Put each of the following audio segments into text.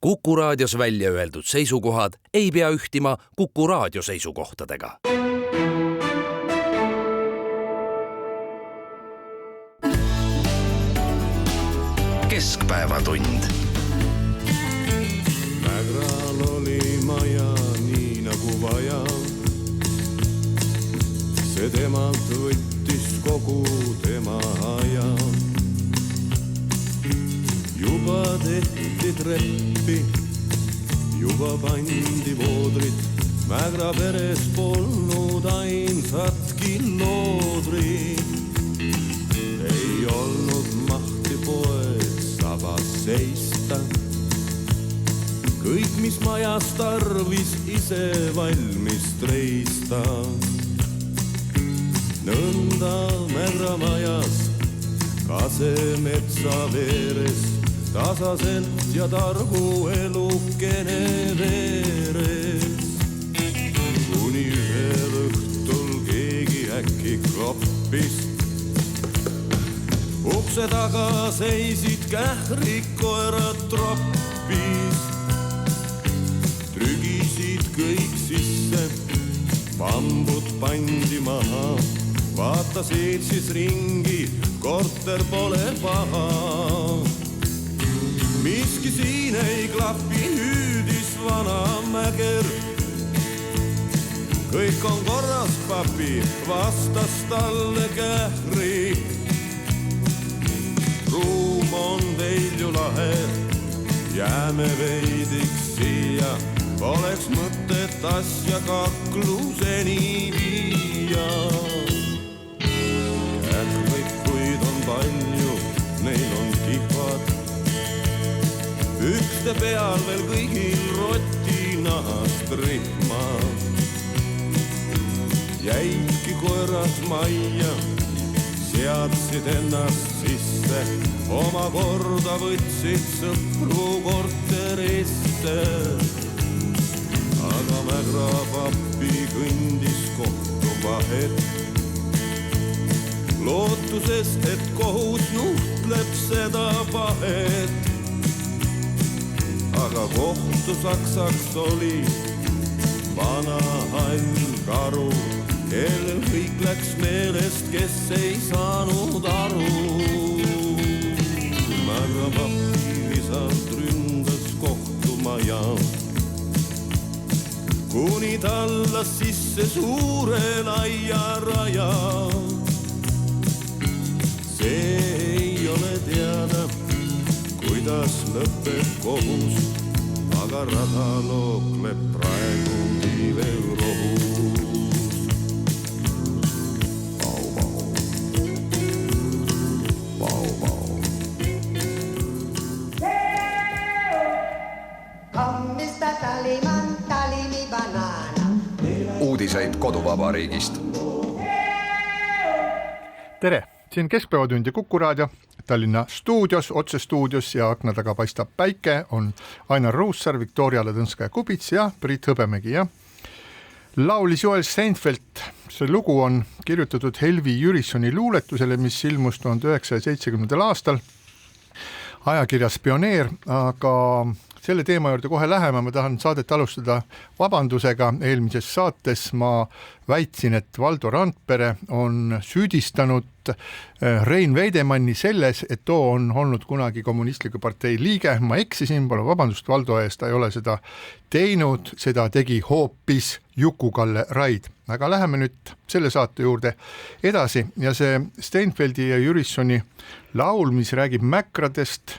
Kuku Raadios välja öeldud seisukohad ei pea ühtima Kuku Raadio seisukohtadega. Keskpäevatund. Mägral oli maja nii nagu vaja. See temalt võttis kogu tema aja. Juba tehti treppi, juba pandi voodrit. Mägra peres polnud ainsatki loodrit. Ei olnud mahti poes sabas seista. Kõik, mis majas tarvis, ise valmis treista. Nõnda Mägra majas, Kasemetsa veeres, tasaselt ja targu elukene veeres. Kuni ühel õhtul keegi äkki kloppis. Ukse taga seisid kährikoerad troppis. Trügisid kõik sisse, pambud pandi maha. Vaatasid siis ringi, korter pole paha. Miski siin ei klapi, hüüdis vana Mäger. Kõik on korras, papi, vastas talle Kähri. Ruum on teil ju lahe, jääme veidiks siia. Poleks mõtet asja kakluseni viia. Kährikuid on palju, neil on kihvad. Ükste peal veel kõigil rotinahast rihmad. Jäidki koerad majja, seadsid ennast sisse. Oma korda võtsid sõpru korterisse. Aga Mägra papi kõndis kohtuma hetk. Lootusest, et kohus nuhtleb seda pahet. Aga kohtu saksaks oli vana hall karu, kellel kõik läks meelest, kes ei saanud aru. Mägra papi visalt ründas kohtumaja, kuni tallas sisse suure laia raja. See ei ole teada, kuidas lõpeb kohus, aga rada lookleb praegu veel rohus. Pau, pau. Pau, pau. Kommista Taliman, Talimi banana. Uudiseid koduvabariigist. Tere! Siin Keskpäevatund ja Kuku Raadio Tallinna stuudios, otsestuudios ja akna taga paistab päike on Ainar Ruussaar, Viktoria Ladõnskaja-Kubits ja Priit Hõbemägi. Ja laulis Joel Seinfeld. See lugu on kirjutatud Helvi Jürissoni luuletusele, mis ilmus 1970. aastal ajakirjas Pioneer, aga selle teema juurde kohe läheme. Ma tahan saadet alustada vabandusega. Eelmises saates ma väitsin, et Valdo Randpere on süüdistanud Rein Veidemanni selles, et too on olnud kunagi kommunistliku partei liige. Ma eksisin, pole vabandust Valdo eest, ta ei ole seda teinud, seda tegi hoopis Juku-Kalle Raid. Aga läheme nüüd selle saate juurde edasi ja see Steinfeldi ja Jürissoni laul, mis räägib mäkradest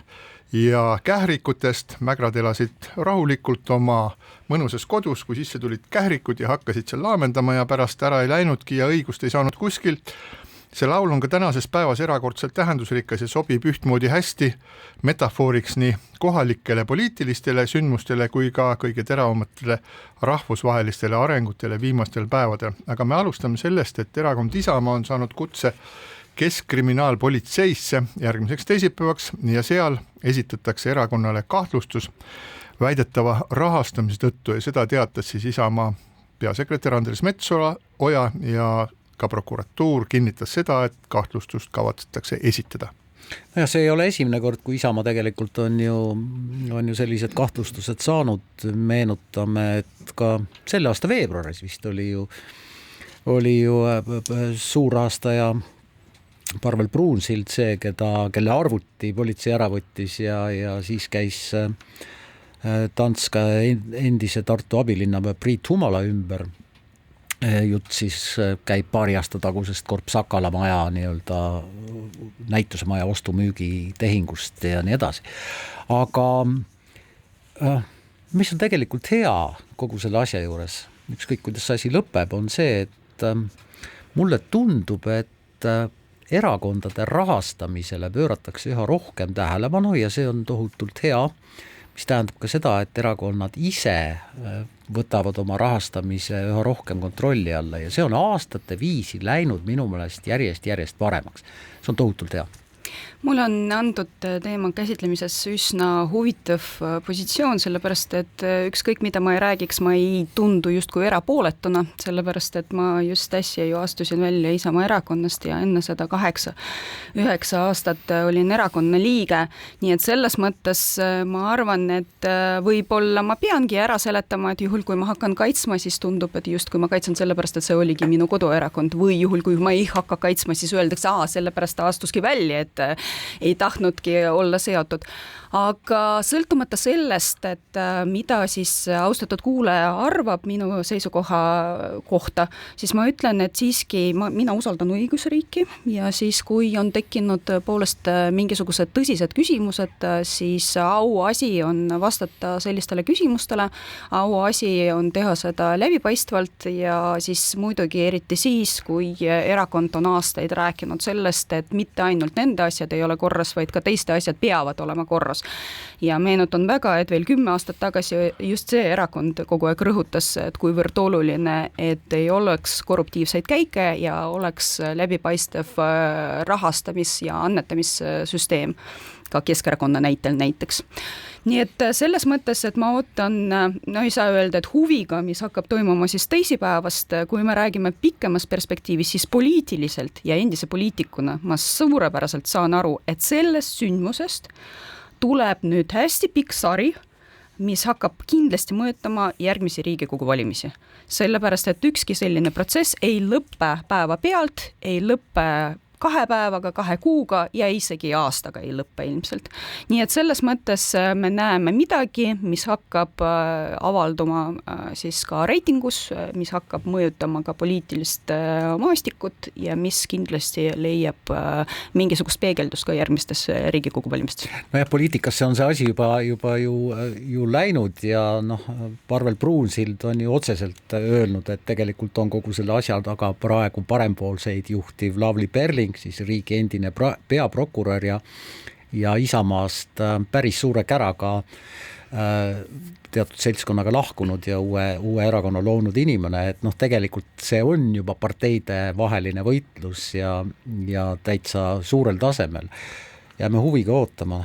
ja kährikutest. Mägrad elasid rahulikult oma mõnusas kodus, kui sisse tulid kährikud ja hakkasid seal laamendama ja pärast ära ei läinudki ja õigust ei saanud kuskilt. See laul on ka tänases päevas erakordselt tähendusrikas ja sobib ühtmoodi hästi metafooriks nii kohalikele poliitilistele sündmustele kui ka kõige teravamatele rahvusvahelistele arengutele viimastel päevadel. Aga me alustame sellest, et erakond Isamaa on saanud kutse Keskkriminaalpolitseisse järgmiseks teisipäevaks ja seal esitatakse erakonnale kahtlustus väidetava rahastamise tõttu ja seda teatas siis Isamaa peasekretär Andres Metsoja ja ka prokuratuur kinnitas seda, et kahtlustust kavatsetakse esitada. Ja see ei ole esimene kord, kui Isamaa tegelikult on ju sellised kahtlustused saanud. Meenutame, et ka selle aasta veebruaris vist oli ju suurrahastaja Parvel Pruunsild see, kelle arvuti politsei ära võttis ja siis käis Danska endise Tartu abilinnapea Priit Humala ümber. Jutt siis käib paari aasta tagusest Korp Sakala maja näituse maja ostumüügi tehingust ja nii edasi. Aga mis on tegelikult hea kogu selle asja juures, ükskõik kuidas see asi lõpeb, on see, et mulle tundub, et erakondade rahastamisele pööratakse üha rohkem tähelepanu ja see on tohutult hea, mis tähendab ka seda, et erakonnad ise võtavad oma rahastamise üha rohkem kontrolli alla ja see on aastate viisi läinud minu meelest järjest paremaks. See on tohutult hea. Mul on antud teema käsitlemises üsna huvitav positsioon, sellepärast, et ükskõik mida ma ei räägiks, ma ei tundu justkui erapooletuna, sellepärast, et ma just äsja ju astusin välja Isamaa erakonnast ja enne seda 8-9 aastat olin erakonna liige, nii et selles mõttes ma arvan, et võib-olla ma peangi ära seletama, et juhul kui ma hakkan kaitsma, siis tundub, et just kui ma kaitsen sellepärast, et see oligi minu koduerakond või juhul kui ma ei hakka kaitsma, siis öeldakse, sellepärast ta astuski välja, et ei tahtnudki olla seotud. Aga sõltumata sellest, et mida siis austatud kuulaja arvab minu seisukoha kohta, siis ma ütlen, et siiski mina usaldan õigusriiki ja siis kui on tekkinud poolest mingisugused tõsised küsimused, siis auasi on vastata sellistele küsimustele, auasi on teha seda läbipaistvalt ja siis muidugi eriti siis, kui erakond on aastaid rääkinud sellest, et mitte ainult nende asjad ei ole korras, vaid ka teiste asjad peavad olema korras. Ja meenutan väga, et veel 10 aastat tagasi just see erakond kogu aeg rõhutas, et kuivõrd oluline, et ei oleks korruptiivseid käike ja oleks läbipaistev rahastamis- ja annetamissüsteem, ka Keskerakonna näitel näiteks. Nii et selles mõttes, et ma ootan, ei saa öelda, et huviga, mis hakkab toimuma siis teisipäevast, kui me räägime pikemas perspektiivis, siis poliitiliselt ja endise poliitikuna ma suurepäraselt saan aru, et sellest sündmusest tuleb nüüd hästi pikk sari, mis hakkab kindlasti mõjutama järgmisi Riigikogu valimisi. Sellepärast, et ükski selline protsess ei lõppe päeva pealt, ei lõppe 2 päevaga, 2 kuuga ja isegi aastaga ei lõppe ilmselt. Nii et selles mõttes me näeme midagi, mis hakkab avalduma siis ka reitingus, mis hakkab mõjutama ka poliitilist maastikut ja mis kindlasti leiab mingisugust peegeldust ka järgmistes Riigikogu valimistes. No ja poliitikasse on see asi juba ju läinud ja Parvel Pruunsild on ju otseselt öelnud, et tegelikult on kogu selle asja taga praegu parempoolseid juhtiv Lavly Perling, siis riigi endine peaprokurör ja Isamaast päris suure käraga teatud seltskonnaga lahkunud ja uue erakonna loonud inimene, et tegelikult see on juba parteide vaheline võitlus ja täitsa suurel tasemel. Jääme huviga ootama,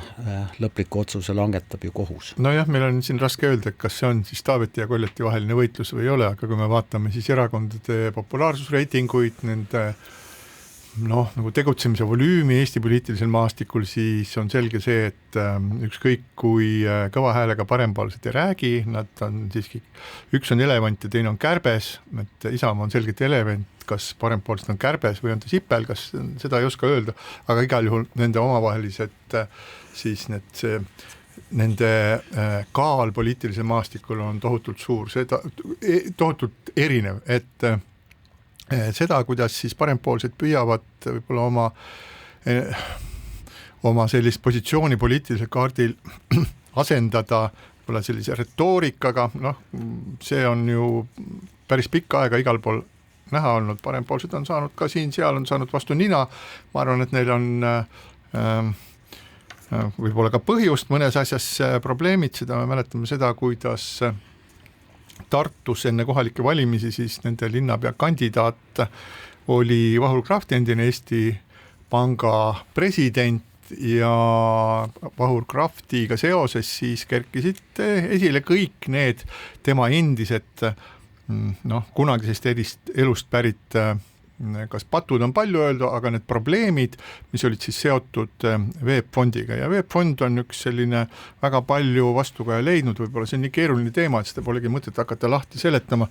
lõpliku otsuse langetab ju kohus. Nojah, meil on siin raske öelda, et kas see on siis Taaveti ja Koljati vaheline võitlus või ei ole, aga kui me vaatame siis erakondade populaarsusreitinguid, nende nagu tegutsemise volüümi Eesti poliitilisel maastikul, siis on selge see, et ükskõik kui kõva häälega parempoolsed ei räägi, nad on siiski, üks on elevant ja teine on kärbes, et Isamaa on selgelt elevant, kas parempoolsed on kärbes või on ta sipel, kas seda ei oska öelda, aga igal juhul nende omavahelised siis nende kaal poliitilisel maastikul on tohutult suur, tohutult erinev, et seda, kuidas siis parempoolsed püüavad võib-olla oma sellist positsiooni poliitilisel kaardil asendada võib-olla sellise retoorikaga, see on ju päris pikka aega igal pool näha olnud, parempoolsed on saanud ka siin-seal, on saanud vastu nina, ma arvan, et neil on võib-olla ka põhjust mõnes asjas probleemid, seda me mäletame seda, kuidas Tartus enne kohalikke valimisi siis nende linnapea kandidaat oli Vahur Krafti, endine Eesti Panga president ja Vahur Kraftiga seoses siis kerkisid esile kõik need tema endised kunagisest elust pärit kas patud on palju öeldu, aga need probleemid, mis olid siis seotud VEB Fondiga ja VEB Fond on üks selline väga palju vastukaja leidnud, võib-olla see on nii keeruline teema, et seda polegi mõtet hakata lahti seletama,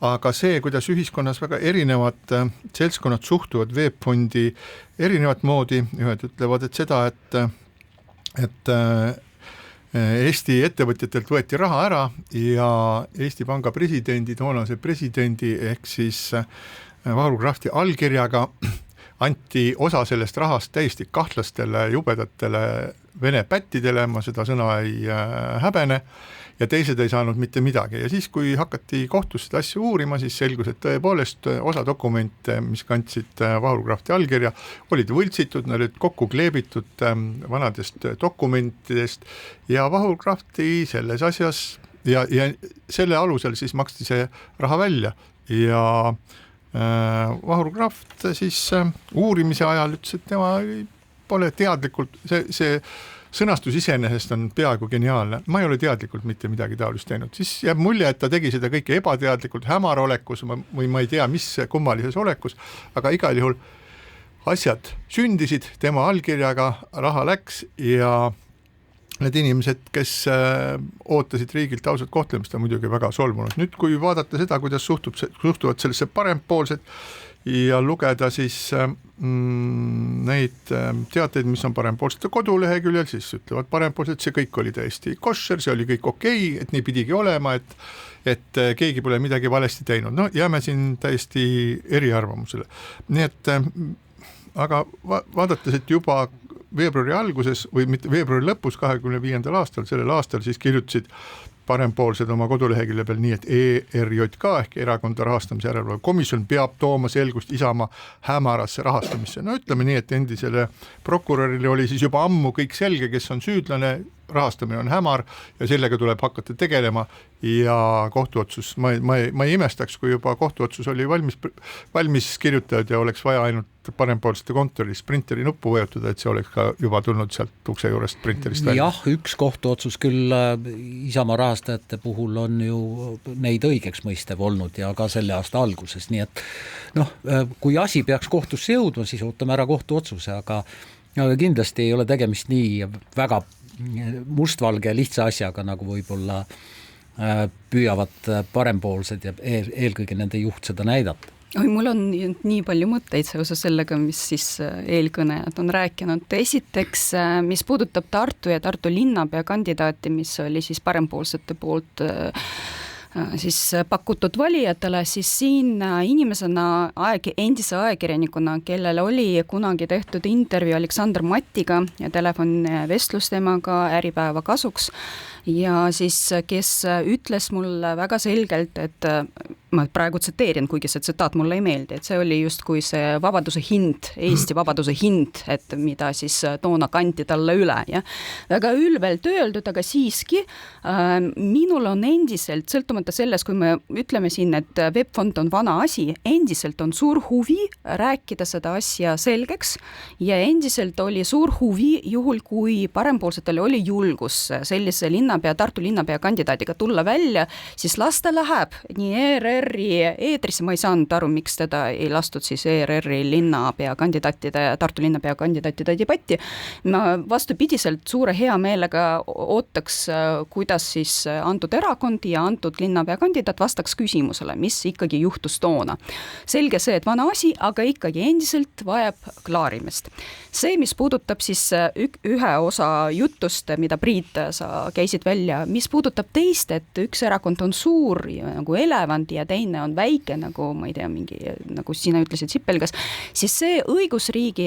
aga see, kuidas ühiskonnas väga erinevad seltskonnad suhtuvad VEB Fondi erinevat moodi, ühed ütlevad, et seda, et Eesti ettevõtjatelt võeti raha ära ja Eesti Panga presidendi, toonase presidendi ehk siis Vahur Krafti allkirjaga anti osa sellest rahast täiesti kahtlastele, jubedatele vene pättidele, ma seda sõna ei häbene, ja teised ei saanud mitte midagi. Ja siis, kui hakati kohtus seda asja uurima, siis selgus, et tõepoolest osa dokumente, mis kandsid Vahur Krafti allkirja, olid võltsitud, nad olid kokku kleebitud vanadest dokumentidest ja Vahur Krafti selles asjas ja selle alusel siis maksti see raha välja ja Vahur Kraft siis uurimise ajal ütles, et tema pole teadlikult, see sõnastus iseenesest on peaaegu geniaalne, ma ei ole teadlikult mitte midagi taolist teinud, siis jääb mulje, et ta tegi seda kõike ebateadlikult, hämarolekus või ma ei tea, mis kummalises olekus, aga igal juhul asjad sündisid, tema allkirjaga raha läks ja need inimesed, kes ootasid riigilt ausat kohtlemist, on muidugi väga solvunud. Nüüd, kui vaadata seda, kuidas suhtuvad sellesse parempoolsed ja lugeda siis neid teateid, mis on parempoolsete koduleheküljel, siis ütlevad parempoolsed, see kõik oli täiesti koššer, see oli kõik okei, et nii pidigi olema, et keegi pole midagi valesti teinud. No jääme siin täiesti eriarvamusele. Nii et, aga vaadates, et juba veebruari alguses või mitte veebruari lõpus 25. aastal, sellel aastal siis kirjutasid parempoolsed oma kodulehekülje peal nii, et ERJK ehk Erakonda rahastamise järelevalve komisjon peab tooma selgust Isamaa hämarasse rahastamisse. No ütleme nii, et endisele prokurörile oli siis juba ammu kõik selge, kes on süüdlane, rahastamine on hämar ja sellega tuleb hakata tegelema ja kohtuotsus, ma ei imestaks, kui juba kohtuotsus oli valmis kirjutatud ja oleks vaja ainult parempoolsete kontoris printeri nuppu vajutada, et see oleks ka juba tulnud sealt ukse juurest printerist välja. Jah, üks kohtuotsus küll Isamaa rahastajate puhul on ju neid õigeks mõistev olnud ja ka selle aasta alguses, nii et kui asi peaks kohtusse jõudma, siis ootame ära kohtuotsuse, aga kindlasti ei ole tegemist nii väga mustvalge lihtsa asjaga, nagu võib-olla püüavad parempoolsed ja eelkõige nende juht seda näidata. Mul on nii palju mõtteid seoses sellega, mis siis eelkõnejad on rääkinud. Esiteks, mis puudutab Tartu ja Tartu linnapea kandidaati, mis oli siis parempoolsete poolt siis pakutud valijatele, siis siin inimesena, endise ajakirjanikuna, kellel oli kunagi tehtud intervjuu Aleksandr Mattiga ja telefonvestlus temaga Äripäeva kasuks ja siis kes ütles mulle väga selgelt, et ma praegu tsiteerin, kuigi see tsitaat mulle ei meeldi, et see oli justkui see vabaduse hind, Eesti vabaduse hind, et mida siis toona kanti talle üle. Ja väga ülbelt öeldud, aga siiski minul on endiselt, sõltumata sellest, kui me ütleme siin, et VEB Fond on vana asi, endiselt on suur huvi rääkida seda asja selgeks ja endiselt oli suur huvi juhul, kui parempoolsetel oli julgus sellise Tartu linnapea kandidaadiga tulla välja, siis las ta läheb nii ERR-i eetrisse, ma ei saanud aru, miks teda ei lastud siis ERR-i linnapea kandidaatide ja Tartu linnapea kandidaatide debatti. Ma vastupidiselt suure hea meelega ootaks, kuidas siis antud erakond ja antud linnapea kandidaat vastaks küsimusele, mis ikkagi juhtus toona. Selge see, et vana asi, aga ikkagi endiselt vajab klaarimist. See, mis puudutab siis ühe osa jutust, mida Priit, sa käisid välja, mis puudutab teist, et üks erakond on suur nagu elevant ja teine on väike, nagu ma ei tea, mingi, nagu sina ütlesid, sipelgas, siis see õigusriigi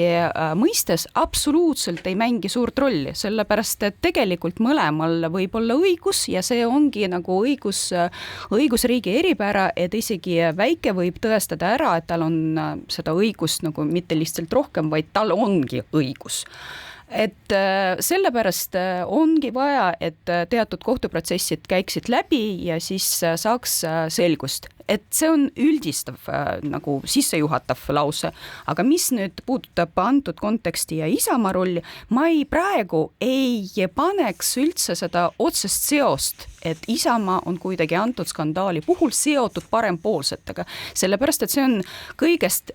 mõistes absoluutselt ei mängi suurt rolli, sellepärast, et tegelikult mõlemal võib olla õigus ja see ongi nagu õigusriigi eripära, et isegi väike võib tõestada ära, et tal on seda õigust nagu mitte lihtsalt rohkem, vaid tal ongi õigus. Et sellepärast ongi vaja, et teatud kohtuprotsessid käiksid läbi ja siis saaks selgust. et see on üldistav nagu sissejuhatav lause, aga mis nüüd puudutab antud konteksti ja Isamaa rolli, ma praegu ei paneks üldse seda otsest seost, et Isamaa on kuidagi antud skandaali puhul seotud parempoolsetega, sellepärast, et see on kõigest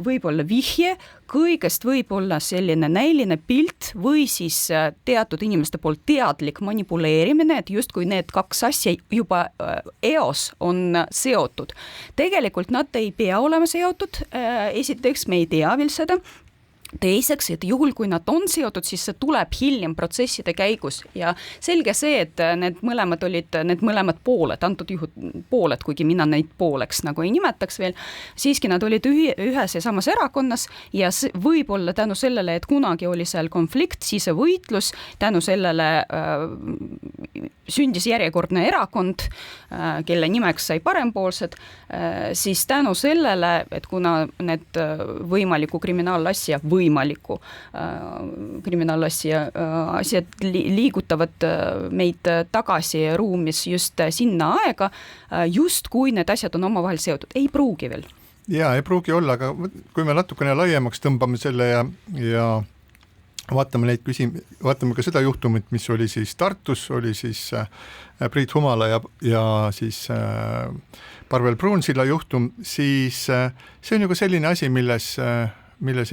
võib-olla vihje, kõigest võib-olla selline näiline pilt või siis teatud inimeste poolt teadlik manipuleerimine, et justkui need kaks asja juba eos on seotud. Tegelikult nad ei pea olema seotud, esiteks me ei tea veel seda, teiseks, et juhul, kui nad on seotud, siis see tuleb hiljem protsesside käigus ja selge see, et need mõlemad olid need mõlemad pooled, antud juhul pooled, kuigi mina neid pooleks nagu ei nimetaks veel, siiski nad olid ühes ja samas erakonnas ja võib-olla tänu sellele, et kunagi oli seal konflikt, sisevõitlus, tänu sellele sündis järjekordne erakond, kelle nimeks sai parempoolsed, siis tänu sellele, et kuna need võimaliku kriminaalasja asjad liigutavad meid tagasi ruumis just sinna aega, just kui need asjad on omavahel seotud, ei pruugi veel. Jaa, ei pruugi olla, aga kui me natukene laiemaks tõmbame selle ja vaatame ka seda juhtumit, mis oli siis Tartus, oli siis Priit Humala ja siis Parvel Pruunsilla juhtum, siis see on ju ka selline asi, milles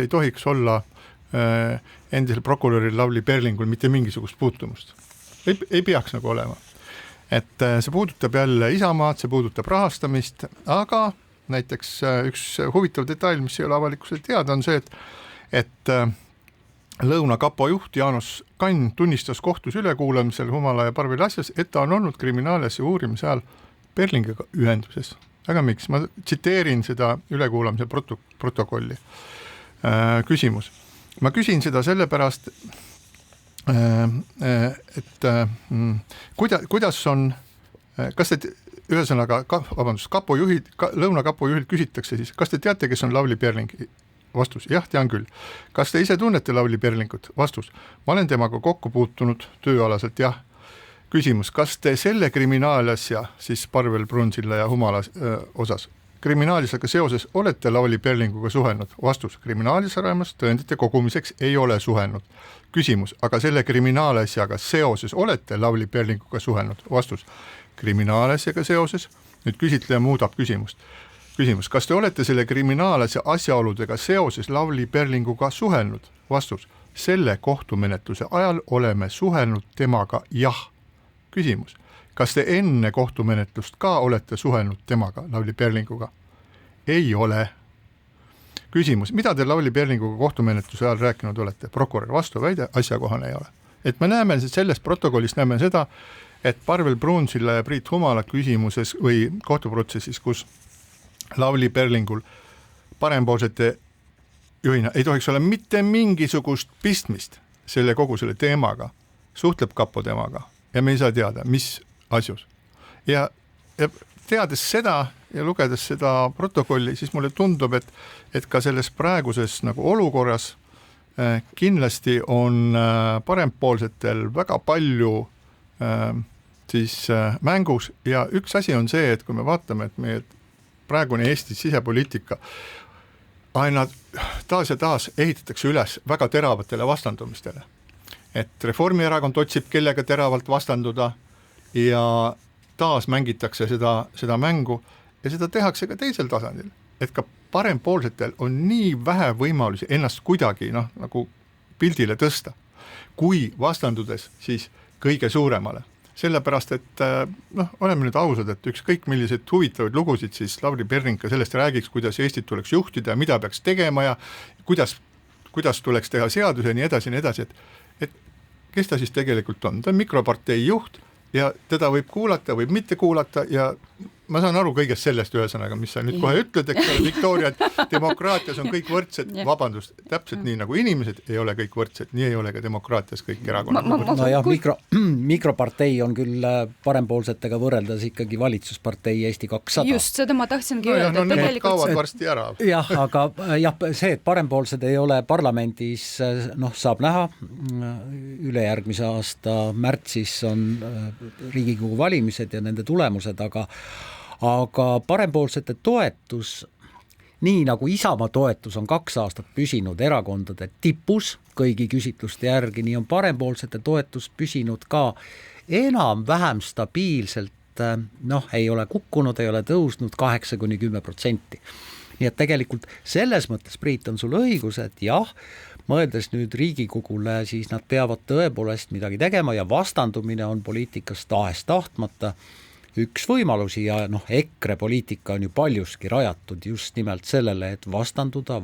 ei tohiks olla endisel prokuröril Lavly Perlingul mitte mingisugust puutumust. Ei peaks nagu olema. Et see puudutab jälle Isamaad, see puudutab rahastamist, aga näiteks üks huvitav detail, mis ei ole avalikkusele teada, on see, et Lõuna kapo juht Jaanus Kann tunnistas kohtus ülekuulamisel Humala ja Parveli asjas, et ta on olnud kriminaalasja uurimise ajal Perlingiga ühenduses. Aga miks? Ma tsiteerin seda ülekuulamise protokolli. Küsimus. Ma küsin seda sellepärast, et kuidas on, kas te ühesõnaga, Lõuna kapo juhilt küsitakse siis, kas te teate, kes on Lavly Perling? Vastus, jah, tean küll. Kas te ise tunnete Lavly Perlingut? Vastus, ma olen temaga kokku puutunud tööalaselt, jah. Küsimus, kas te selle kriminaalasja, siis Parvel Pruunsilla ja Humala osas, kriminaalasjaga seoses olete Lavly Perlinguga suhelnud? Vastus, kriminaalasja raames tõendite kogumiseks ei ole suhelnud. Küsimus, aga selle kriminaalasjaga seoses olete Lavly Perlinguga suhelnud? Vastus, kriminaalasjaga seoses, nüüd küsitleja muudab küsimust. Küsimus, kas te olete selle kriminaalasja asjaoludega seoses Lavly Perlinguga suhelnud? Vastus, selle kohtumenetluse ajal oleme suhelnud temaga jah. Küsimus, kas te enne kohtumenetlust ka olete suhelnud temaga Lavly Perlinguga? Ei ole. Küsimus, mida te Lavly Perlinguga kohtumenetluse ajal rääkinud olete? Prokurör vastuväide, asjakohane ei ole. Et me näeme sellest protokollist näeme seda, et Parvel Pruunsilla ja Priit Humala küsimuses või kohtuprotsessis, kus Lavly Perlingul parempoolsete juhina ei tohiks olla mitte mingisugust pistmist kogu selle teemaga, suhtleb kapo temaga ja me ei saa teada, mis asjus. Ja teades seda ja lugedes seda protokolli, siis mulle tundub, et ka selles praeguses nagu olukorras kindlasti on parempoolsetel väga palju siis mängus ja üks asi on see, et kui me vaatame, et meie praegune Eesti sisepoliitika aina taas ja taas ehitatakse üles väga teravatele vastandumistele. Et Reformierakond otsib kellega teravalt vastanduda ja taas mängitakse seda mängu ja seda tehakse ka teisel tasandil. Et ka parempoolsetel on nii vähe võimalusi ennast kuidagi nagu pildile tõsta, kui vastandudes siis kõige suuremale. Sellepärast, et oleme nüüd ausad, et ükskõik milliseid huvitavaid lugusid siis Lavly Perling ka sellest räägiks, kuidas Eestit tuleks juhtida ja mida peaks tegema ja kuidas tuleks teha seaduse ja nii edasi, et kes ta siis tegelikult on? Ta on mikropartei juht ja teda võib kuulata, võib mitte kuulata ja ma saan aru kõigest sellest ühesõnaga, mis sa nüüd kohe ütled, eks ole, Victoria, et demokraatias on kõik võrdsed, vabandust, täpselt nii nagu inimesed ei ole kõik võrdsed, nii ei ole ka demokraatias kõik erakonnad. No jah, mikropartei on küll parempoolsetega võrreldes ikkagi valitsuspartei Eesti 200. Just, seda ma tahtsingi öelda. No nemad kaovad varsti ära. Jah, aga see, et parempoolsed ei ole parlamendis, saab näha. Ülejärgmise aasta märtsis on Riigikogu valimised ja nende tulemused, aga parempoolsete toetus, nii nagu Isamaa toetus on 2 aastat püsinud erakondade tipus kõigi küsitluste järgi, nii on parempoolsete toetus püsinud ka enam-vähem stabiilselt, ei ole kukkunud, ei ole tõusnud 8-10%. Nii et tegelikult selles mõttes, Priit, on sul õigus, et jah, mõeldes nüüd Riigikogule, siis nad peavad tõepoolest midagi tegema ja vastandumine on poliitikas tahes-tahtmata üks võimalusi ja EKRE poliitika on ju paljuski rajatud just nimelt sellele, et vastanduda.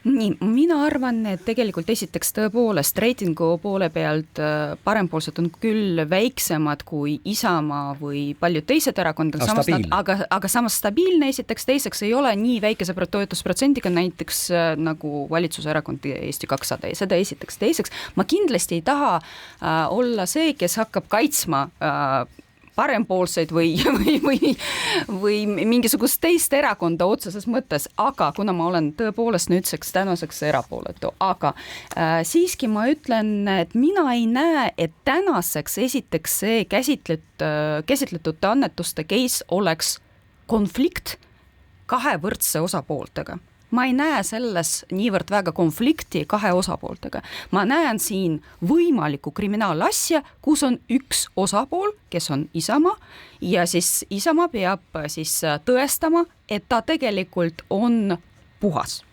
Nii, mina arvan, et tegelikult esiteks tõepoolest reitingu poole pealt parempoolsed on küll väiksemad kui Isamaa või paljud teised erakondad, aga samas stabiilne esiteks, teiseks ei ole nii väikese toetusprotsendiga näiteks nagu valitsuserakond Eesti 200 ja seda esiteks. Teiseks, ma kindlasti ei taha olla see, kes hakkab kaitsma parempoolseid või mingisugust teist erakonda otseses mõttes, aga kuna ma olen tõepoolest nüüdseks tänaseks erapooletu, aga siiski ma ütlen, et mina ei näe, et tänaseks esiteks see käsitletud annetuste case oleks konflikt 2 võrdse osapooltega. Ma ei näe selles niivõrd väga konflikti 2 osapooltega. Ma näen siin võimalikku kriminaalasja, kus on üks osapool, kes on Isamaa, ja siis Isamaa peab siis tõestama, et ta tegelikult on puhas.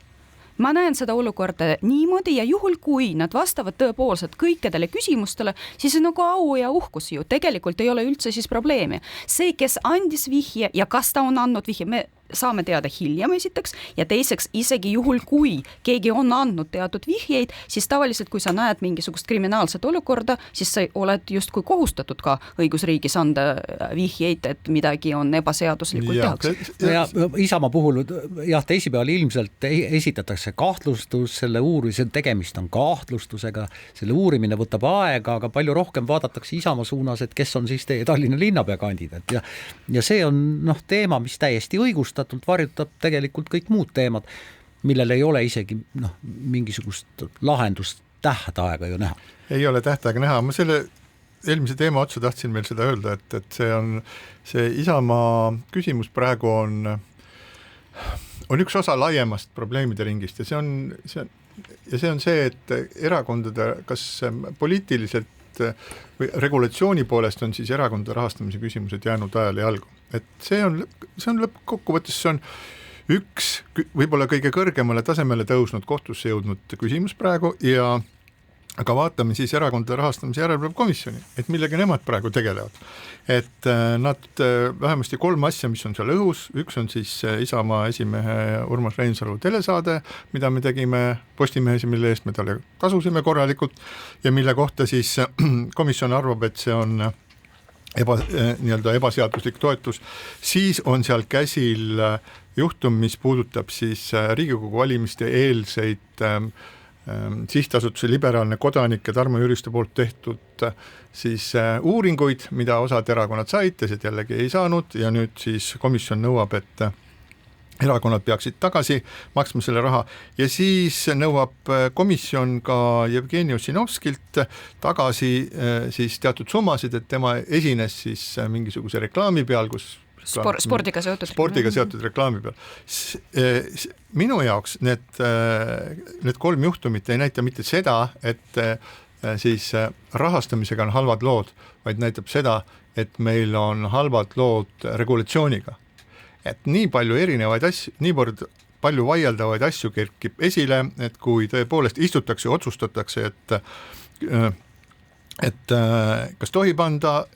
Ma näen seda olukorda niimoodi ja juhul, kui nad vastavad tõepoolselt kõikidele küsimustele, siis on nagu au ja uhkus ju. Tegelikult ei ole üldse siis probleemi. See, kes andis vihje ja kas ta on andnud vihje, me saame teada hiljem esiteks ja teiseks isegi juhul, kui keegi on andnud teatud vihjeid, siis tavaliselt, kui sa näed mingisugust kriminaalset olukorda, siis sa oled justkui kohustatud ka õigusriigis anda vihjeid, et midagi on ebaseaduslikult tehakse. Ja Isamaa puhul, teisipäeval ilmselt esitatakse kahtlustus, selle uurimise tegemist on kahtlustusega, selle uurimine võtab aega, aga palju rohkem vaadatakse Isamaa suunas, et kes on siis teie Tallinna linnapea kandidaat ja see on teema, mis täiesti õigustatult varjutab tegelikult kõik muud teemad, millel ei ole isegi mingisugust lahendust tähtaega ju näha. Ei ole tähtaega näha, ma selle eelmise teema otsa tahtsin veel seda öelda, et see Isamaa küsimus praegu on üks osa laiemast probleemide ringist ja see on see, et erakondade kas poliitiliselt või regulatsiooni poolest on siis erakondade rahastamise küsimused jäänud ajale jalgu. Et see on lõppkokkuvõttes, see on üks võib-olla kõige kõrgemale tasemele tõusnud kohtusse jõudnud küsimus praegu aga vaatame siis erakondade rahastamise järelevalvekomisjoni, et millega nemad praegu tegelevad. Et nad vähemasti 3 asja, mis on seal õhus, üks on siis Isamaa esimehe Urmas Reinsalu telesaade, mida me tegime Postimehes ja mille eest me talle tasusime korralikult ja mille kohta siis komisjon arvab, et see on ebaseaduslik toetus, siis on seal käsil juhtum, mis puudutab siis Riigikogu valimiste eelseid sihtasutuse Liberaalne kodanik ja Tarmo Jüriste poolt tehtud siis uuringuid, mida osad erakonnad said, teised jällegi ei saanud ja nüüd siis komisjon nõuab, et erakonnad peaksid tagasi maksma selle raha ja siis nõuab komisjon ka Jevgeni Ossinovskilt tagasi siis teatud summasid, et tema esines siis mingisuguse reklaami peal, kus spordiga seotud reklaami peal. Minu jaoks need 3 juhtumit ei näita mitte seda, et siis rahastamisega on halvad lood, vaid näitab seda, et meil on halvad lood regulatsiooniga. Et nii palju erinevaid asju, niivõrd palju vaieldavaid asju kerkib esile, et kui tõepoolest istutakse ja otsustatakse, et kas tohib anda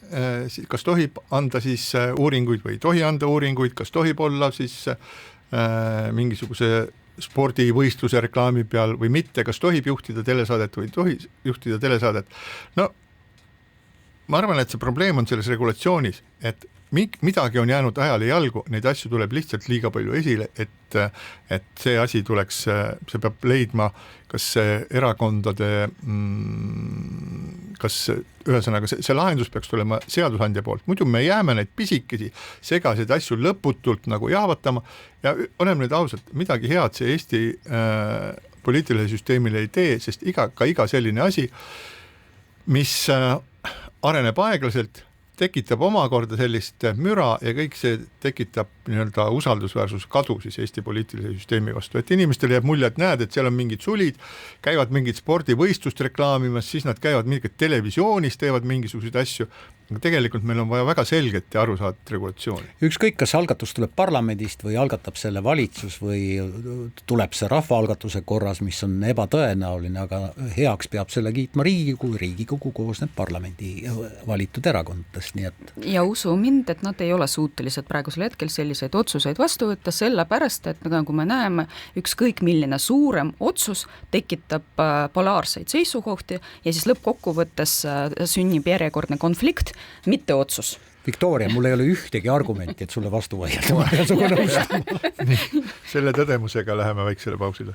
siis uuringuid või ei tohi anda uuringuid, kas tohib olla siis mingisuguse spordivõistluse reklaami peal või mitte, kas tohib juhtida telesaadet või ei tohi juhtida telesaadet. No ma arvan, et see probleem on selles regulatsioonis, et midagi on jäänud ajale jalgu, neid asju tuleb lihtsalt liiga palju esile, et see asi tuleks, see peab leidma, kas erakondade, kas ühesõnaga see lahendus peaks tulema seadusandja poolt, muidu me jääme neid pisikesi segaseid asju lõputult nagu jahvatama ja oleme nüüd ausalt, midagi head see Eesti poliitilisele süsteemile ei tee, sest iga selline asi, mis areneb aeglaselt, tekitab omakorda sellist müra ja kõik see tekitab nii-öelda usaldusväärsuse kadu siis Eesti poliitilise süsteemi vastu, et inimestele jääb mulje, et näed, et seal on mingid sulid, käivad mingid spordivõistlust reklaamimas, siis nad käivad mingid televisioonis, teevad mingisuguseid asju, aga tegelikult meil on vaja väga selget ja arusaadvat regulatsiooni. Ükskõik, kas algatus tuleb parlamendist või algatab selle valitsus või tuleb see rahvaalgatuse korras, mis on ebatõenäoline, aga heaks peab selle kiitma Riigikogu koosneb parlamendi valitud erakondadest, nii et ja usu mind, et nad ei ole suutelised praegusel hetkel selliseid otsuseid vastu võtta, sellepärast, et nagu me näeme, ükskõik milline suurem otsus tekitab polaarseid seisukohti ja siis lõppkokkuvõttes sünnib järjekordne konflikt, mitte otsus. Viktoria, mul ei ole ühtegi argumenti, et sulle vastu vaielda. Nii, selle tõdemusega läheme väiksele pausile.